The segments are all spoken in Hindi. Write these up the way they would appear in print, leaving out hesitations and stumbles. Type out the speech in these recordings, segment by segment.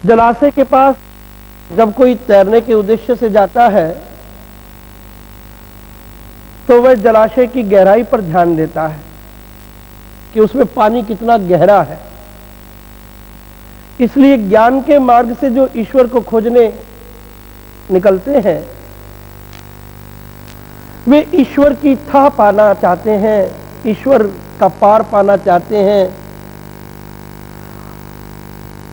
जलाशय के पास जब कोई तैरने के उद्देश्य से जाता है तो वह जलाशय की गहराई पर ध्यान देता है कि उसमें पानी कितना गहरा है। इसलिए ज्ञान के मार्ग से जो ईश्वर को खोजने निकलते हैं वे ईश्वर की थाह पाना चाहते हैं, ईश्वर का पार पाना चाहते हैं।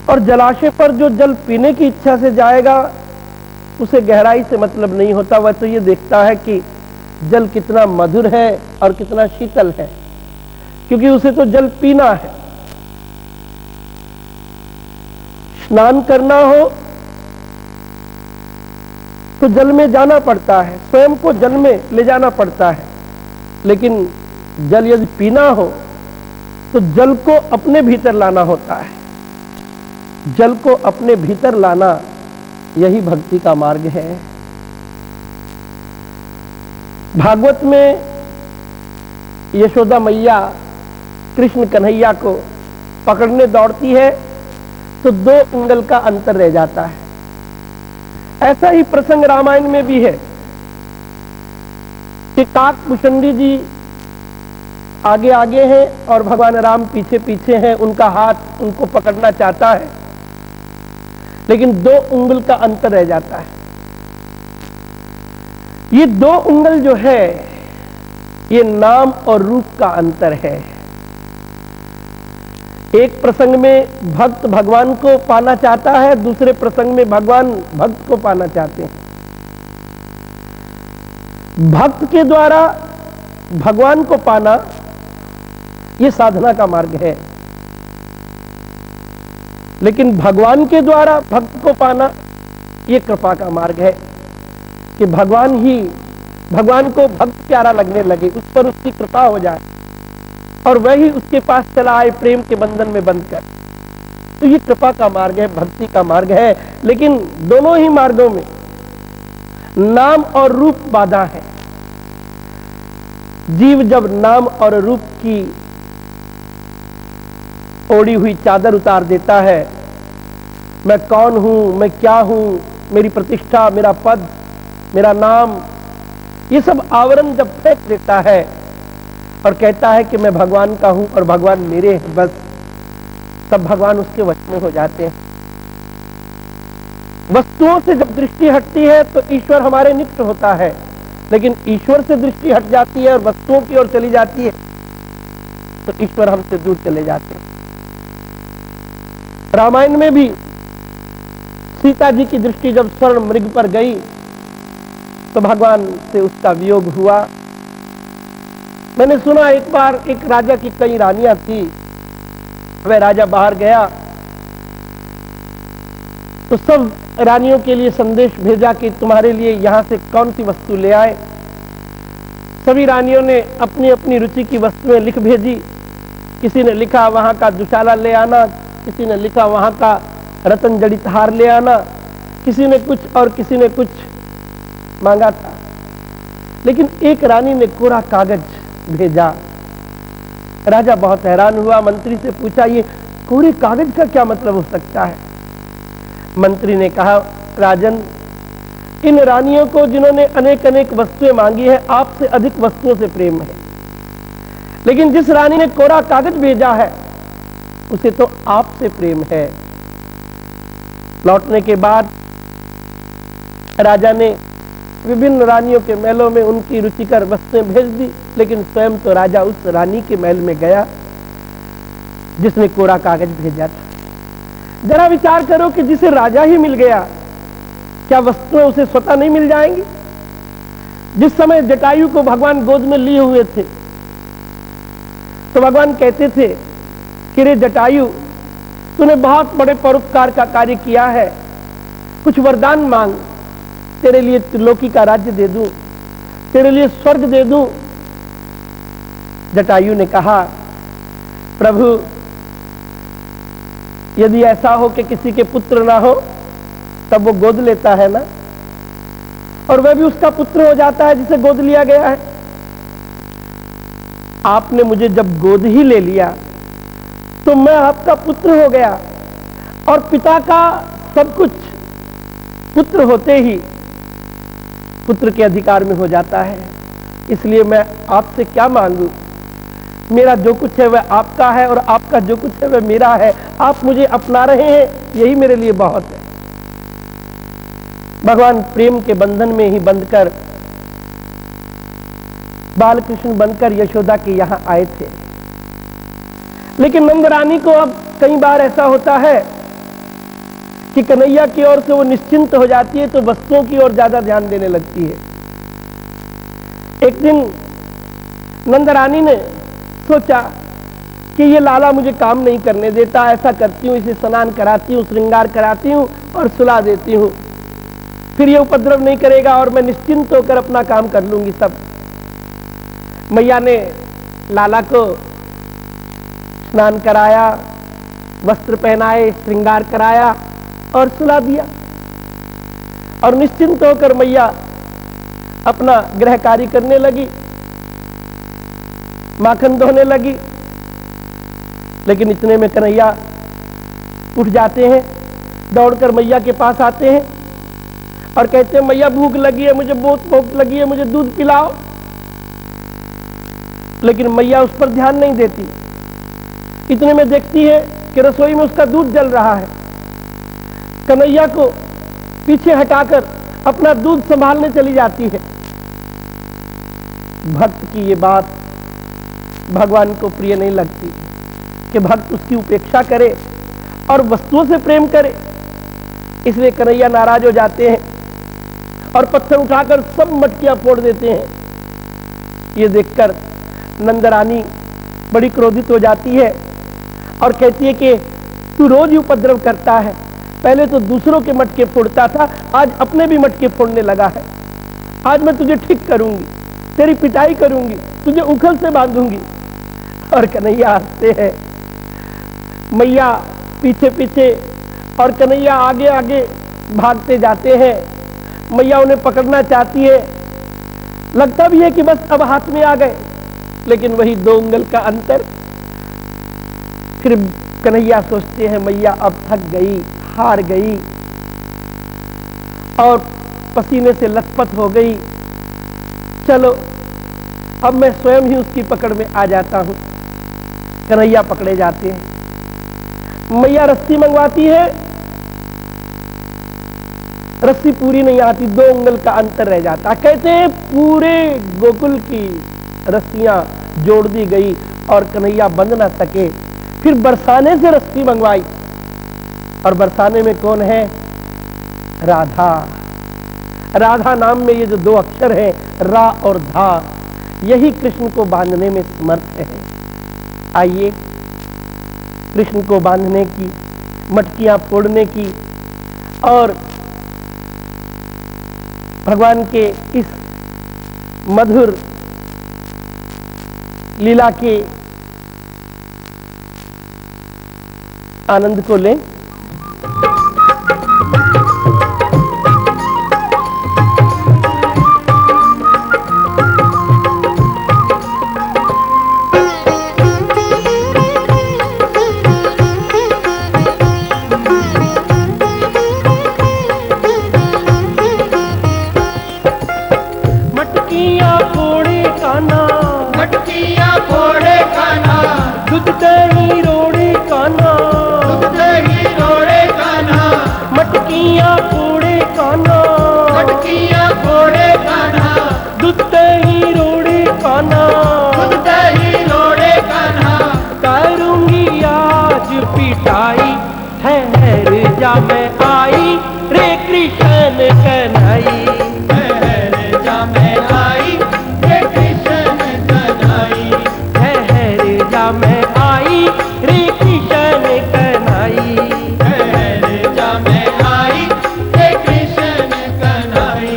और जलाशय पर जो जल पीने की इच्छा से जाएगा उसे गहराई से मतलब नहीं होता, वह तो ये देखता है कि जल कितना मधुर है और कितना शीतल है, क्योंकि उसे तो जल पीना है। स्नान करना हो तो जल में जाना पड़ता है, स्वयं को जल में ले जाना पड़ता है, लेकिन जल यदि पीना हो तो जल को अपने भीतर लाना होता है। जल को अपने भीतर लाना यही भक्ति का मार्ग है। भागवत में यशोदा मैया कृष्ण कन्हैया को पकड़ने दौड़ती है तो 2 उंगल का अंतर रह जाता है। ऐसा ही प्रसंग रामायण में भी है कि काकभूषणी जी आगे आगे हैं और भगवान राम पीछे पीछे हैं, उनका हाथ उनको पकड़ना चाहता है लेकिन 2 उंगल का अंतर रह जाता है। ये 2 उंगल जो है ये नाम और रूप का अंतर है। एक प्रसंग में भक्त भगवान को पाना चाहता है, दूसरे प्रसंग में भगवान भक्त को पाना चाहते हैं। भक्त के द्वारा भगवान को पाना यह साधना का मार्ग है, लेकिन भगवान के द्वारा भक्त को पाना यह कृपा का मार्ग है कि भगवान को भक्त प्यारा लगने लगे, उस पर उसकी कृपा हो जाए और वही उसके पास चला आए प्रेम के बंधन में बंधकर। तो ये कृपा का मार्ग है, भक्ति का मार्ग है। लेकिन दोनों ही मार्गों में नाम और रूप बाधा है। जीव जब नाम और रूप की ओढ़ी हुई चादर उतार देता है, मैं कौन हूं, मैं क्या हूं, मेरी प्रतिष्ठा, मेरा पद, मेरा नाम, ये सब आवरण जब फेंक देता है और कहता है कि मैं भगवान का हूं और भगवान मेरे हैं बस, तब भगवान उसके वश में हो जाते हैं। वस्तुओं से जब दृष्टि हटती है तो ईश्वर हमारे निकट होता है, लेकिन ईश्वर से दृष्टि हट जाती है और वस्तुओं की ओर चली जाती है तो ईश्वर हमसे दूर चले जाते हैं। रामायण में भी सीता जी की दृष्टि जब स्वर्ण मृग पर गई तो भगवान से उसका वियोग हुआ। मैंने सुना एक बार एक राजा की कई रानियां थी, वह राजा बाहर गया तो सब रानियों के लिए संदेश भेजा कि तुम्हारे लिए यहां से कौन सी वस्तु ले आए। सभी रानियों ने अपनी अपनी रुचि की वस्तुएं लिख भेजी। किसी ने लिखा वहां का दुशाला ले आना, किसी ने लिखा वहां का रतन जड़ित हार ले आना, किसी ने कुछ और किसी ने कुछ मांगा था। लेकिन एक रानी ने कोरा कागज भेजा। राजा बहुत हैरान हुआ, मंत्री से पूछा ये कोरे कागज का क्या मतलब हो सकता है। मंत्री ने कहा, राजन, इन रानियों को जिन्होंने अनेक अनेक वस्तुएं मांगी है, आपसे अधिक वस्तुओं से प्रेम है, लेकिन जिस रानी ने कोरा कागज भेजा है उसे तो आपसे प्रेम है। लौटने के बाद राजा ने विभिन्न रानियों के महलों में उनकी रुचिकर वस्तुएं भेज दी, लेकिन स्वयं तो राजा उस रानी के महल में गया जिसने कोरा कागज भेजा था। जरा विचार करो कि जिसे राजा ही मिल गया, क्या वस्तुएं उसे स्वतः नहीं मिल जाएंगी? जिस समय जटायु को भगवान गोद में लिए हुए थे तो भगवान कहते थे कि रे जटायु, तूने बहुत बड़े परोपकार का कार्य किया है, कुछ वरदान मांग, तेरे लिए त्रिलोकी का राज्य दे दूं, तेरे लिए स्वर्ग दे दूं। जटायु ने कहा, प्रभु, यदि ऐसा हो कि किसी के पुत्र ना हो तब वो गोद लेता है ना, और वह भी उसका पुत्र हो जाता है जिसे गोद लिया गया है। आपने मुझे जब गोद ही ले लिया तो मैं आपका पुत्र हो गया और पिता का सब कुछ पुत्र होते ही पुत्र के अधिकार में हो जाता है। इसलिए मैं आपसे क्या मांगू, मेरा जो कुछ है वह आपका है और आपका जो कुछ है वह मेरा है। आप मुझे अपना रहे हैं, यही मेरे लिए बहुत है। भगवान प्रेम के बंधन में ही बंधकर बालकृष्ण बनकर यशोदा के यहां आए थे। लेकिन नंद रानी को अब कई बार ऐसा होता है कि कन्हैया की ओर से वो निश्चिंत हो जाती है तो वस्तुओं की ओर ज्यादा ध्यान देने लगती है। एक दिन नंद रानी ने सोचा कि ये लाला मुझे काम नहीं करने देता, ऐसा करती हूं, इसे स्नान कराती हूं, श्रृंगार कराती हूं और सुला देती हूं, फिर ये उपद्रव नहीं करेगा और मैं निश्चिंत होकर अपना काम कर लूंगी सब। मैया ने लाला को स्नान कराया, वस्त्र पहनाए, श्रृंगार कराया और सुला दिया और निश्चिंत होकर मैया अपना गृह कार्य करने लगी, माखन धोने लगी। लेकिन इतने में कन्हैया उठ जाते हैं, दौड़कर मैया के पास आते हैं और कहते हैं मैया भूख लगी है, मुझे बहुत भूख लगी है, मुझे दूध पिलाओ। लेकिन मैया उस पर ध्यान नहीं देती। इतने में देखती है कि रसोई में उसका दूध जल रहा है। कन्हैया को पीछे हटाकर अपना दूध संभालने चली जाती है। भक्त की ये बात भगवान को प्रिय नहीं लगती कि भक्त उसकी उपेक्षा करे और वस्तुओं से प्रेम करे। इसलिए कन्हैया नाराज हो जाते हैं और पत्थर उठाकर सब मटकियां फोड़ देते हैं। ये देखकर नंद रानी बड़ी क्रोधित हो जाती है और कहती है कि तू रोज ही उपद्रव करता है, पहले तो दूसरों के मटके फोड़ता था, आज अपने भी मटके फोड़ने लगा है। आज मैं तुझे ठीक करूंगी, तेरी पिटाई करूंगी, तुझे उखल से बांधूंगी। और कन्हैया हंसते हैं, मैया पीछे पीछे और कन्हैया आगे आगे भागते जाते हैं। मैया उन्हें पकड़ना चाहती है, लगता भी है कि बस अब हाथ में आ गए, लेकिन वही 2 उंगल का अंतर। फिर कन्हैया सोचते हैं मैया अब थक गई, हार गई और पसीने से लथपथ हो गई, चलो अब मैं स्वयं ही उसकी पकड़ में आ जाता हूं। कन्हैया पकड़े जाते हैं। मैया रस्सी मंगवाती है, रस्सी पूरी नहीं आती, 2 उंगल का अंतर रह जाता। कहते हैं पूरे गोकुल की रस्सियां जोड़ दी गई और कन्हैया बंध ना सके। फिर बरसाने से रस्सी मंगवाई और बरसाने में कौन है? राधा। राधा नाम में ये जो 2 अक्षर हैं, रा और धा, यही कृष्ण को बांधने में समर्थ है। आइए कृष्ण को बांधने की, मटकियां फोड़ने की और भगवान के इस मधुर लीला के आनंद को लें। मटकियां फोड़े काना, मटकियां फोड़े काना, दूध दही रोड़े काना, दूध दही रोड़े काना, मटकियां फोड़े काना, मटकियां फोड़े काना, दूध दही रोड़े काना, दूध दही रोड़े काना, करूंगी आज पिटाई, ठहर जा मैं आई, रे कृष्ण कन्हई। ठहर जा मैं आई, रे कृष्ण कन्हई। ठहर जा मैं आई, रे कृष्ण कन्हई। ठहर जा मैं आई, रे कृष्ण कन्हई।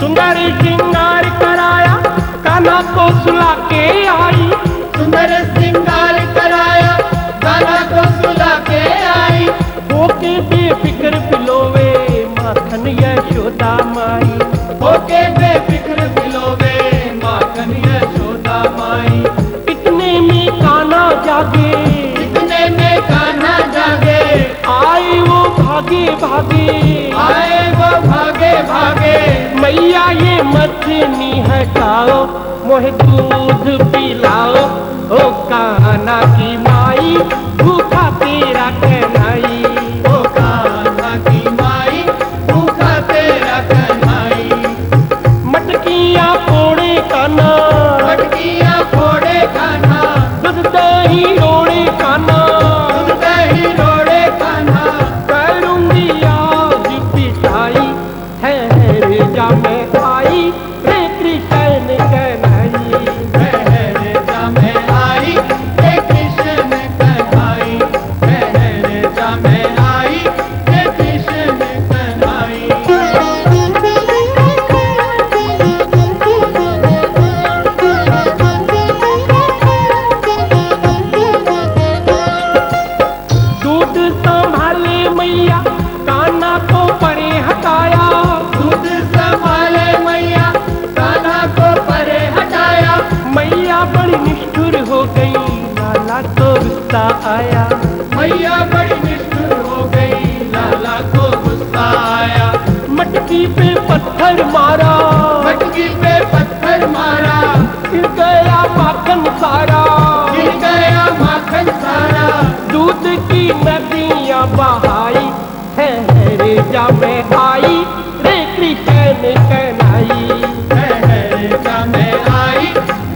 सुंदर श्रृंगार कराया, कान्हा को सुला के आई। सुंदर श्रृंगार कराया, कान्हा को सुला के आई। होके बेफिक्र पिलोवे, माखन यशोदा माई। होके बेफिक्र जागे, इतने में कान्हा जागे, आए वो भागे भागे, आए वो भागे भागे, मैया ये मथनी हटाओ, मोहे दूध पिलाओ, ओ कान्हा की माई भूखा तेरा कहनाई। ओ कान्हा की माई भूखा तेरा कन्हाई। मटकियाँ फोड़े कान्हा, मटकियाँ फोड़े कान्हा, दूध दही रोड़े कान्हा, दूध दही रोड़े कान्हा, करूंगी आज पिटाई, है रे जा मैं आई, रे कृष्ण कहनाई। ठहरे जा मैं आई, हे कृष्ण कन्हाई, ठहरे जा मैं आई, हे कृष्ण कन्हाई। दूध संभाले मैया कान्हा को परे हटाया, दूध संभाले मैया कान्हा को परे हटाया, मैया बड़ी निष्ठुर हो गई, लाला को गुस्सा आया। मैया बड़ी निष्ठुर हो गई, लाला को गुस्सा आया। मटकी पे पत्थर मारा, मटकी पे पत्थर मारा, गिर गया माखन सारा, गिर गया माखन सारा, दूध की नदियाँ बहाई, है रे जा मैं आई, रे कृष्ण कहनाई। ठहरे जा मैं आई,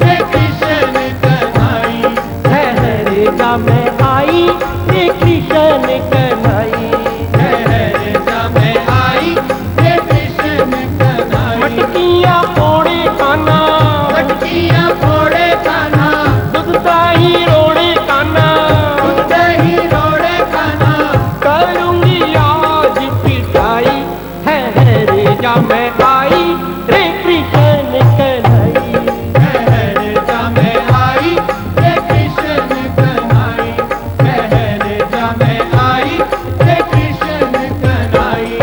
हे कृष्ण कन्हाई, है रे जा मैं आई, रे कृष्ण कहनाई। ठहरे जा मैं आई, हे कृष्ण कन्हाई। मटकियाँ फोड़े कान्हा, मटकियाँ फोड़े कान्हा, दूध दही रोड़े कान्हा, दूध दही रोड़े कान्हा, करूंगी आज पिटाई, है रे जा मैं आई, रे कृष्ण कहनाई। ठहरे जा मैं आई, हे कृष्ण कन्हाई, ठहरे जा मैं आई, हे कृष्ण कन्हाई।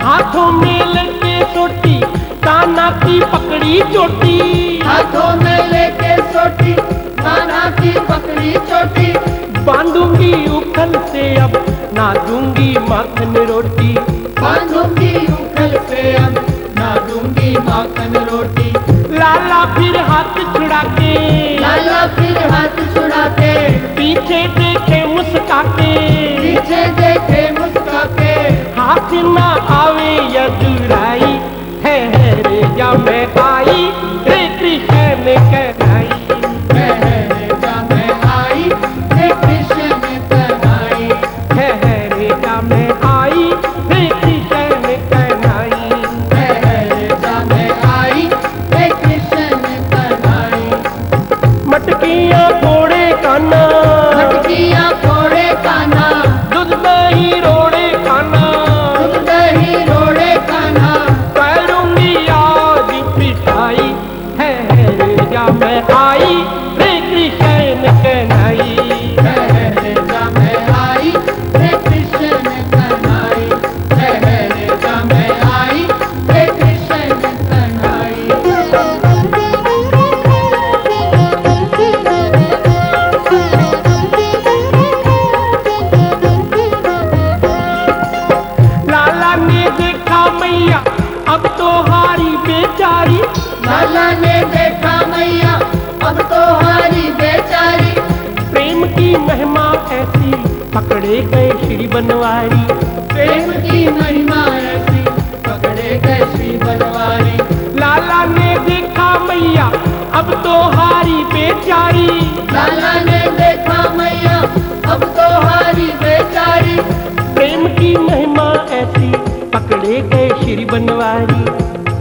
हाथों में लड़के सोटी, कान्हा की पकड़ी चोटी, हाथों में लेके सोटी, कान्हा की पकड़ी चोटी, बांधूंगी उखल से अब ना दूंगी माखन रोटी। बांधूंगी उखल से अब ना दूंगी माखन रोटी। लाला फिर हाथ छुड़ा के, लाला फिर हाथ छुड़ा के, पीछे देखे मुस्का के, पीछे देखे मुस्का के, हाथ ना आवे या दुराई, है रे जा मैं आई, रे कृष्ण कहनाई। ठहरे जा मैं आई, हे कृष्ण कन्हाई, है जा मैं आई, रे कृष्ण कहनाई। ठहरे जा मैं आई, हे कृष्ण कन्हाई। मटकियाँ फोड़े कान्हा, मटकियाँ फोड़े कान्हा, दूध दही रोड़े कान्हा, दूध दही रोड़े कान्हा, करूंगी आज पिटाई, है रे जा मैं आई, रे कृष्ण कहनाई। ठहरे जा मैं आई, हे कृष्ण कन्हाई, ठहरे जा मैं आई, हे कृष्ण कन्हाई। लाला ने देखा मैया अब तो हारी बेचारी, लाला ने देखा मैया अब तो हारी बेचारी, प्रेम की महिमा ऐसी पकड़े गए श्री बनवारी। प्रेम की महिमा ऐसी पकड़े गए श्री बनवारी। लाला ने देखा मैया अब तो हारी बेचारी, लाला ने देखा मैया अब तो हारी बेचारी, प्रेम की महिमा ऐसी पकड़े गए श्री बनवारी।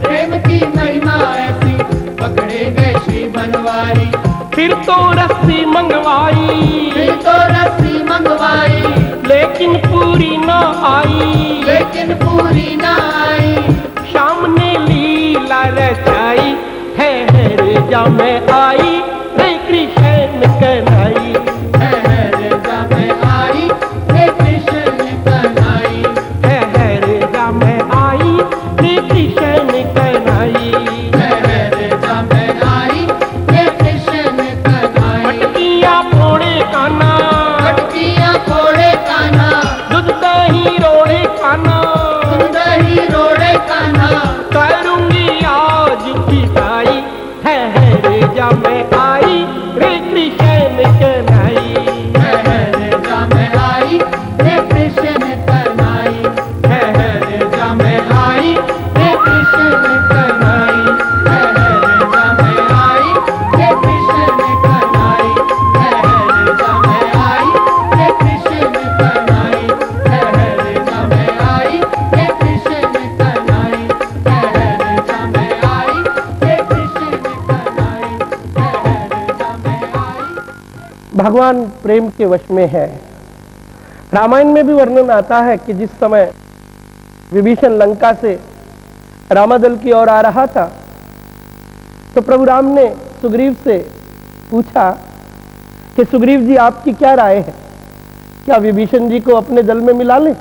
प्रेम की महिमा ऐसी पकड़े गए श्री बनवारी। फिर तो रस्सी मंगवाई, फिर तो रस्सी मंगवाई, लेकिन पूरी न आई, लेकिन पूरी न आई। शाम ने लीला रचाई, है रे जा मैं आई, रे कृष्ण कहनाई। है रे जा मैं आई, हे कृष्ण कन्हाई। है करूंगी आज विदाई, ठहर जा मैं आई रे कृष्ण कन्हई, ठहर जा मैं आई रे कृष्ण कन्हई, ठहर जा मैं आई रे कृष्ण कन्हई, ठहर जा मैं आई रे कृष्ण कन्हई, ठहर जा मैं आई रे कृष्ण कन्हई, ठहर जा मैं आई रे कृष्ण कन्हई, ठहर जा मैं आई रे कृष्ण कन्हई, ठहर जा मैं आई। भगवान प्रेम के वश में है। रामायण में भी वर्णन आता है कि जिस समय विभीषण लंका से रामदल की ओर आ रहा था तो प्रभु राम ने सुग्रीव से पूछा कि सुग्रीव जी आपकी क्या राय है, क्या विभीषण जी को अपने दल में मिला लें?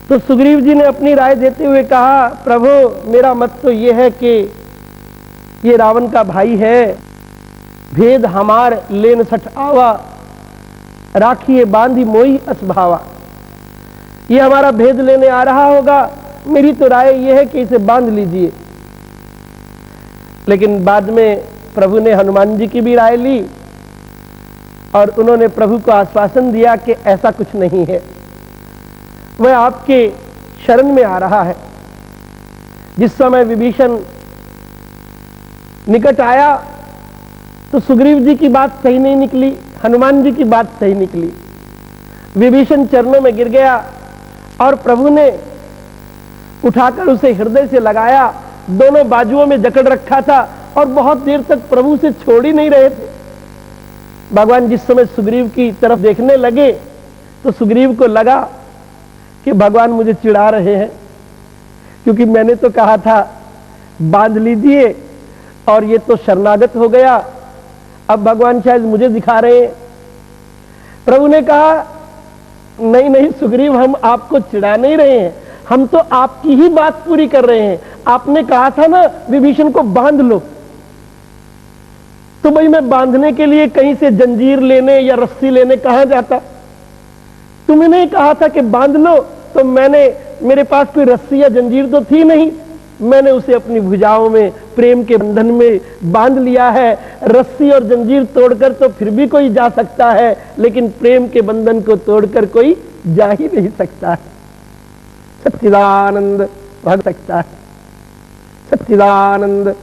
तो सुग्रीव जी ने अपनी राय देते हुए कहा, प्रभु मेरा मत तो यह है कि ये रावण का भाई है, भेद हमार लेन सठ आवा, राखिए बांधी मोई असभावा। ये हमारा भेद लेने आ रहा होगा, मेरी तो राय यह है कि इसे बांध लीजिए। लेकिन बाद में प्रभु ने हनुमान जी की भी राय ली और उन्होंने प्रभु को आश्वासन दिया कि ऐसा कुछ नहीं है, वह आपके शरण में आ रहा है। जिस समय विभीषण निकट आया तो सुग्रीव जी की बात सही नहीं निकली, हनुमान जी की बात सही निकली। विभीषण चरणों में गिर गया और प्रभु ने उठाकर उसे हृदय से लगाया, दोनों बाजुओं में जकड़ रखा था और बहुत देर तक प्रभु से छोड़ ही नहीं रहे थे। भगवान जिस समय सुग्रीव की तरफ देखने लगे तो सुग्रीव को लगा कि भगवान मुझे चिढ़ा रहे हैं, क्योंकि मैंने तो कहा था बांध लीजिए और ये तो शरणागत हो गया, अब भगवान शायद मुझे दिखा रहे हैं। प्रभु ने कहा, नहीं नहीं सुग्रीव, हम आपको चिढ़ा नहीं रहे हैं, हम तो आपकी ही बात पूरी कर रहे हैं। आपने कहा था ना विभीषण को बांध लो, तो भाई मैं बांधने के लिए कहीं से जंजीर लेने या रस्सी लेने कहां जाता? तुमने कहा था कि बांध लो, तो मेरे पास कोई रस्सी या जंजीर तो थी नहीं, मैंने उसे अपनी भुजाओं में प्रेम के बंधन में बांध लिया है। रस्सी और जंजीर तोड़कर तो फिर भी कोई जा सकता है, लेकिन प्रेम के बंधन को तोड़कर कोई जा ही नहीं सकता है। सच्चिदानंद भाग सकता है, सच्चिदानंद